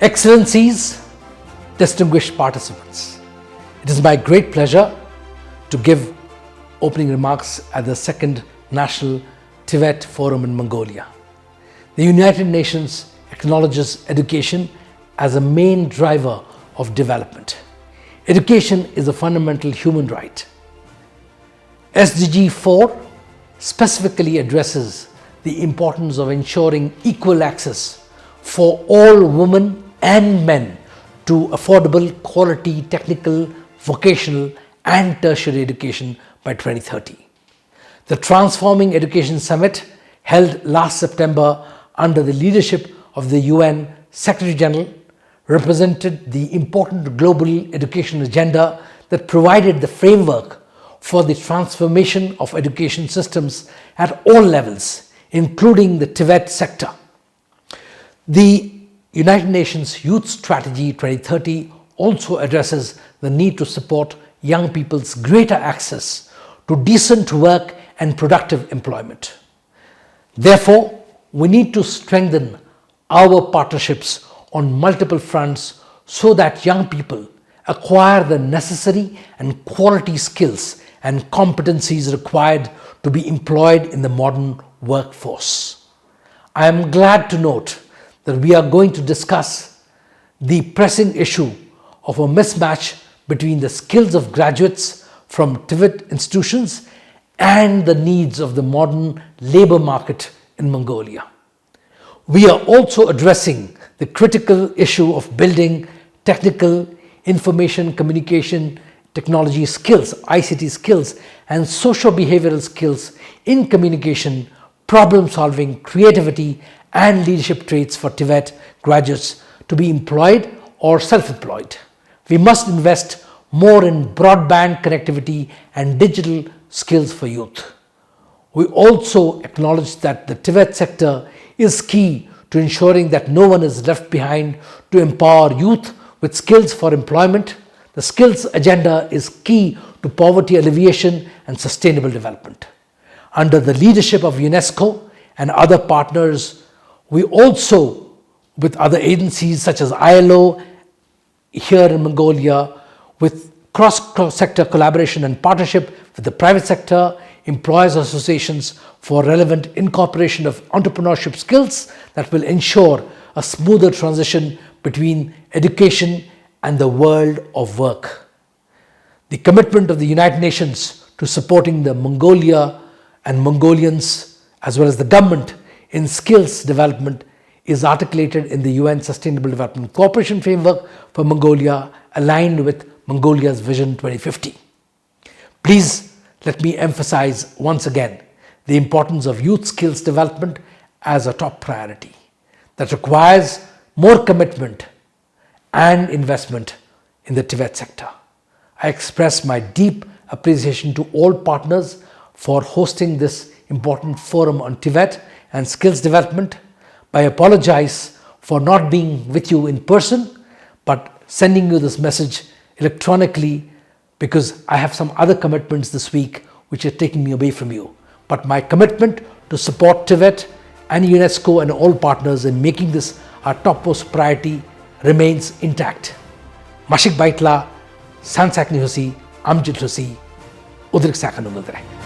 Excellencies, distinguished participants, it is my great pleasure to give opening remarks at the second National TVET Forum in Mongolia. The United Nations acknowledges education as a main driver of development. Education is a fundamental human right. SDG 4 specifically addresses the importance of ensuring equal access for all women and men to affordable, quality, technical, vocational and tertiary education by 2030. The Transforming Education Summit held last September under the leadership of the UN Secretary General represented the important global education agenda that provided the framework for the transformation of education systems at all levels, including the TVET sector. The United Nations Youth Strategy 2030 also addresses the need to support young people's greater access to decent work and productive employment. Therefore, we need to strengthen our partnerships on multiple fronts so that young people acquire the necessary and quality skills and competencies required to be employed in the modern workforce. I am glad to note that we are going to discuss the pressing issue of a mismatch between the skills of graduates from TVET institutions and the needs of the modern labor market in Mongolia. We are also addressing the critical issue of building technical, information, communication, technology skills, ICT skills, and socio-behavioral skills in communication, problem solving, creativity, and leadership traits for TVET graduates to be employed or self-employed. We must invest more in broadband connectivity and digital skills for youth. We also acknowledge that the TVET sector is key to ensuring that no one is left behind to empower youth with skills for employment. The skills agenda is key to poverty alleviation and sustainable development. Under the leadership of UNESCO and other partners, we also, with other agencies such as ILO here in Mongolia, with cross-sector collaboration and partnership with the private sector, employers associations for relevant incorporation of entrepreneurship skills that will ensure a smoother transition between education and the world of work. The commitment of the United Nations to supporting the Mongolia and Mongolians as well as the government in skills development is articulated in the UN Sustainable Development Cooperation Framework for Mongolia, aligned with Mongolia's Vision 2050. Please let me emphasize once again the importance of youth skills development as a top priority that requires more commitment and investment in the TVET sector. I express my deep appreciation to all partners for hosting this important forum on TVET and skills development. I apologize for not being with you in person, but sending you this message electronically because I have some other commitments this week which are taking me away from you. But my commitment to support TVET and UNESCO and all partners in making this our topmost priority remains intact. Mashik Baitla, Sansak Nihusi, Amjit Husi, Udrik Sakanungadre.